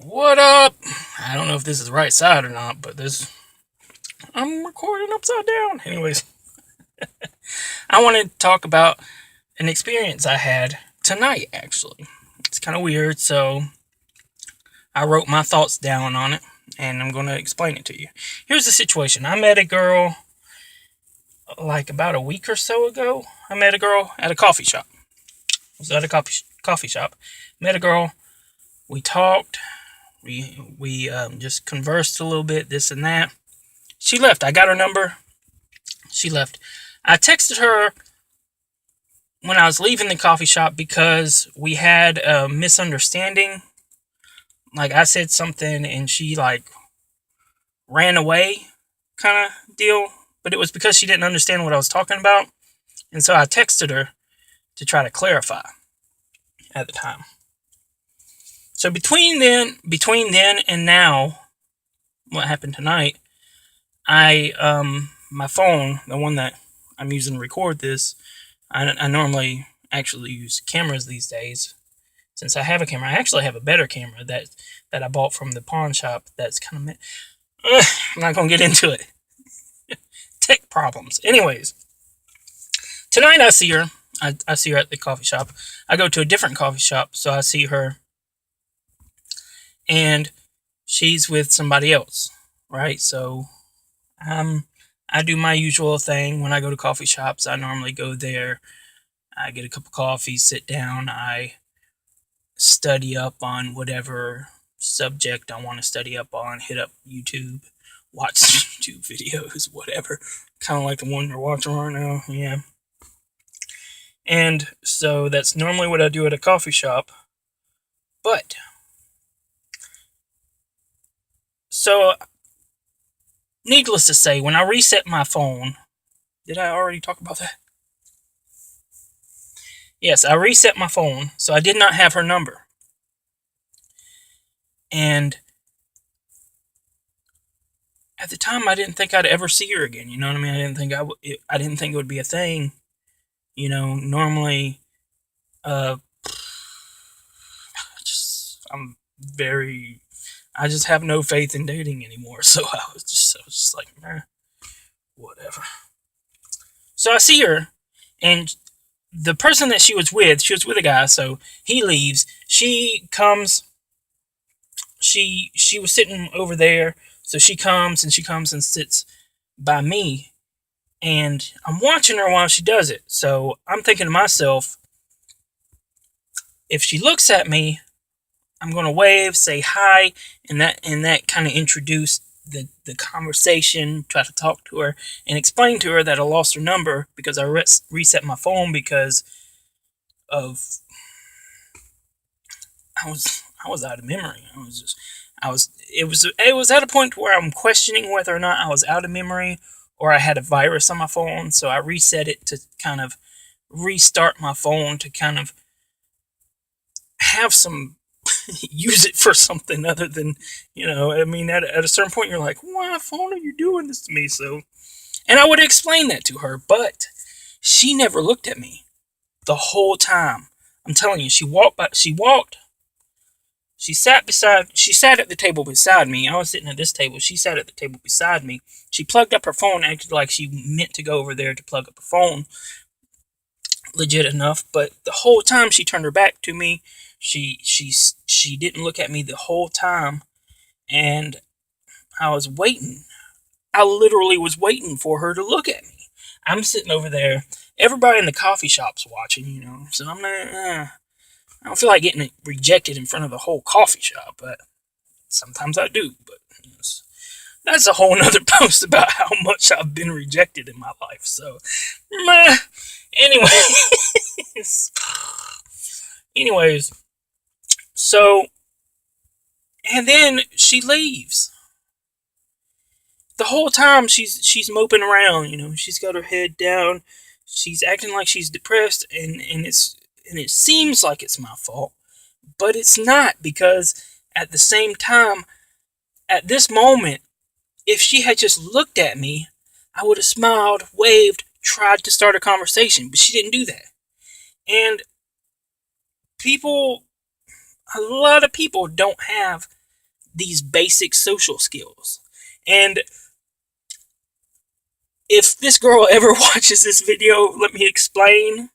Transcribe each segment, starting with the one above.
What up? I don't know if this is the right side or not, but I'm recording upside down. Anyways, I want to talk about an experience I had tonight, actually. It's kind of weird, so I wrote my thoughts down on it, and I'm going to explain it to you. Here's the situation. I met a girl like about a week or so ago. I met a girl at a coffee shop. I was at a coffee shop. Met a girl. We talked. We just conversed a little bit, this and that. She left. I got her number. She left. I texted her when I was leaving the coffee shop because we had a misunderstanding. Like I said something and she ran away kind of deal. But it was because she didn't understand what I was talking about. And so I texted her to try to clarify at the time. So between then and now, what happened tonight, my phone, the one that I'm using to record this, I normally actually use cameras these days. Since I have a camera, I actually have a better camera that I bought from the pawn shop. That's kind of I'm not gonna get into it. Tech problems. Anyways, tonight I see her. I see her at the coffee shop. I go to a different coffee shop, so I see her, and she's with somebody else, right? So I do my usual thing when I go to coffee shops. I normally go there. I get a cup of coffee, sit down. I study up on whatever subject I want to study up on. Hit up YouTube, watch YouTube videos, whatever. Kind of like the one you're watching right now. Yeah. And so that's normally what I do at a coffee shop. But so needless to say, when I reset my phone, did I already talk about that? Yes, I reset my phone, so I did not have her number. And at the time, I didn't think I'd ever see her again. You know what I mean? I didn't think it would be a thing. Normally, uh, I'm very, I just have no faith in dating anymore. So I was just like, whatever. So I see her, and the person that she was with a guy. So he leaves. She comes. She was sitting over there. So she comes and sits by me, and I'm watching her while she does it. So I'm thinking to myself, if she looks at me, I'm gonna wave, say hi, and that kind of introduced the conversation. Try to talk to her and explain to her that I lost her number because I reset my phone because of I was out of memory. It was at a point where I'm questioning whether or not I was out of memory or I had a virus on my phone. So I reset it to kind of restart my phone to kind of have some use it for something other than, I mean, at a certain point, you're like, why phone are you doing this to me? So, and I would explain that to her, but she never looked at me the whole time. I'm telling you, she sat at the table beside me. I was sitting at this table. She sat at the table beside me. She plugged up her phone, acted like she meant to go over there to plug up her phone, legit enough, but the whole time she turned her back to me. She didn't look at me the whole time, and I was waiting. I literally was waiting for her to look at me. I'm sitting over there. Everybody in the coffee shop's watching, so I'm not. I don't feel like getting rejected in front of the whole coffee shop, but sometimes I do. But that's a whole nother post about how much I've been rejected in my life. So, anyways, anyways, so, and then she leaves. The whole time she's moping around, she's got her head down, she's acting like she's depressed, and it seems like it's my fault, but it's not, because at the same time, at this moment, if she had just looked at me, I would have smiled, waved, tried to start a conversation, but she didn't do that. And people, a lot of people don't have these basic social skills. And if this girl ever watches this video, let me explain.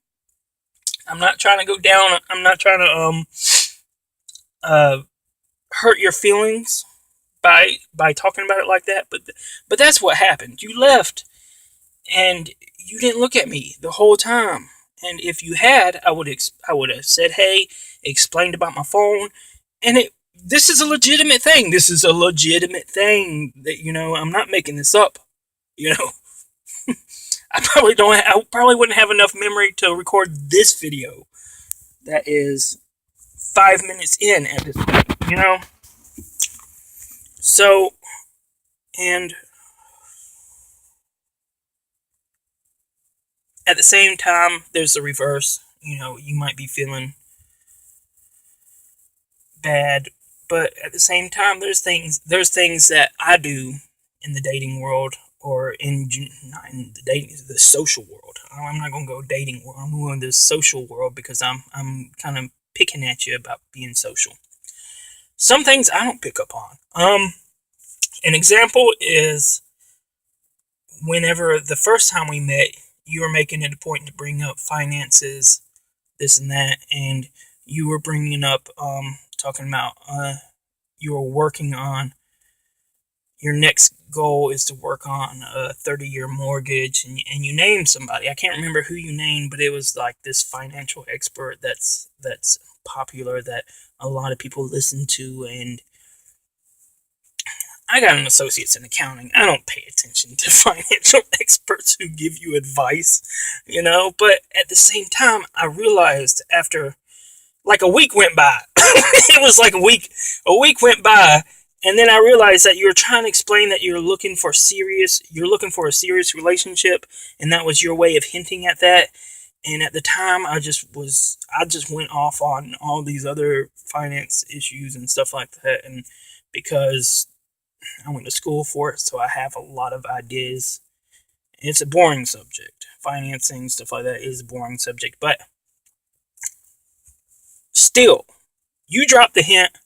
I'm not trying to go down. I'm not trying to hurt your feelings by talking about it like that. But that's what happened. You left, and you didn't look at me the whole time. And if you had, I would have said hey, explained about my phone, and this is a legitimate thing. This is a legitimate thing that, I'm not making this up. I probably wouldn't have enough memory to record this video that is 5 minutes in at this point, So, and at the same time, there's the reverse. You might be feeling bad, but at the same time, there's things that I do in the dating world, or not in the social world. I'm not gonna go dating world. I'm going to the social world because I'm kind of picking at you about being social. Some things I don't pick up on. An example is whenever the first time we met, you were making it a point to bring up finances, this and that, and you were bringing up talking about you were working on your next goal is to work on a 30-year mortgage, and you named somebody. I can't remember who you named, but it was like this financial expert that's popular that a lot of people listen to. And I got an associate's in accounting. I don't pay attention to financial experts who give you advice, but at the same time, I realized after like a week went by, it was like a week went by, and then I realized that you were trying to explain that you're looking for a serious relationship, and that was your way of hinting at that. And at the time, I just went off on all these other finance issues and stuff like that, and because I went to school for it, so I have a lot of ideas. It's a boring subject. Financing, stuff like that is a boring subject, but still, you dropped the hint,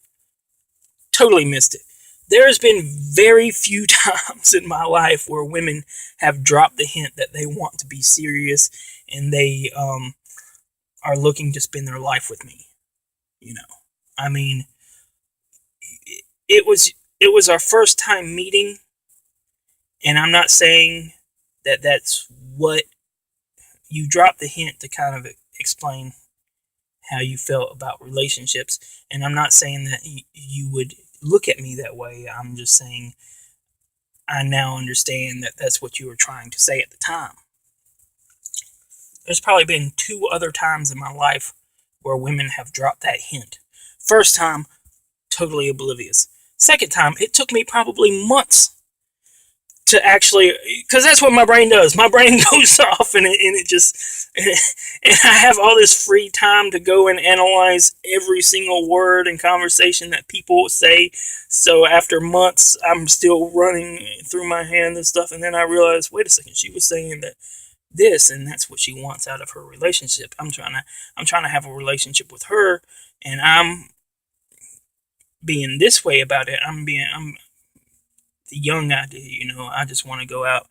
totally missed it. There's been very few times in my life where women have dropped the hint that they want to be serious and they are looking to spend their life with me. I mean, it was our first time meeting, and I'm not saying that that's what you dropped the hint to kind of explain how you felt about relationships, and I'm not saying that you would look at me that way. I'm just saying I now understand that that's what you were trying to say at the time. There's probably been 2 other times in my life where women have dropped that hint. First time, totally oblivious. Second time, it took me probably months to actually, because that's what my brain does. My brain goes off, and it just, and I have all this free time to go and analyze every single word and conversation that people say. So after months, I'm still running through my hand and stuff, and then I realized, wait a second, she was saying that this, and that's what she wants out of her relationship. I'm trying to have a relationship with her, and I'm being this way about it. I'm the young idea, I just want to go out,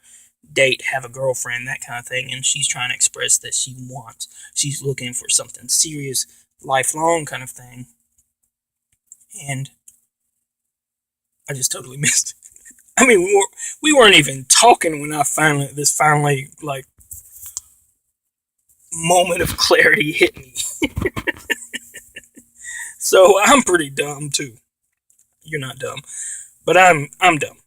date, have a girlfriend, that kind of thing. And she's trying to express that she's looking for something serious, lifelong kind of thing. And I just totally missed it. I mean, we weren't even talking when this finally, like, moment of clarity hit me. So I'm pretty dumb too. You're not dumb, but I'm dumb.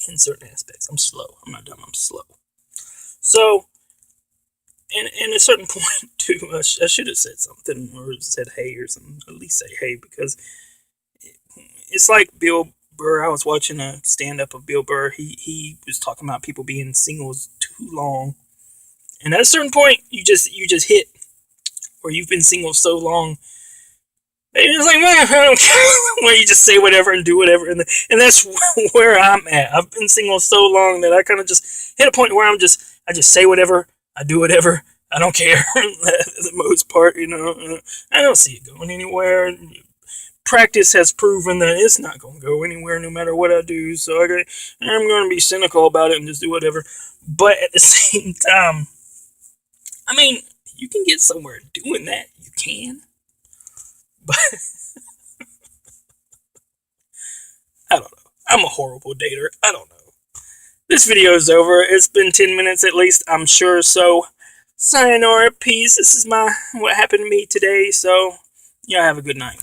In certain aspects, I'm slow. I'm not dumb, I'm slow. So, and at a certain point, too, I should have said something, or said hey or something. At least say hey, because it's like Bill Burr. I was watching a stand-up of Bill Burr. He was talking about people being singles too long. And at a certain point, you just hit where you've been single so long. And you're just like, man, I don't care. Where you just say whatever and do whatever. And that's where I'm at. I've been single so long that I kind of just hit a point where I just say whatever. I do whatever. I don't care. For the most part, I don't see it going anywhere. practice has proven that it's not going to go anywhere no matter what I do. So I'm going to be cynical about it and just do whatever. But at the same time, I mean, you can get somewhere doing that. You can. But I don't know. I'm a horrible dater. I don't know. This video is over. It's been 10 minutes at least, I'm sure. So, sayonara, peace. This is what happened to me today. So, yeah, have a good night.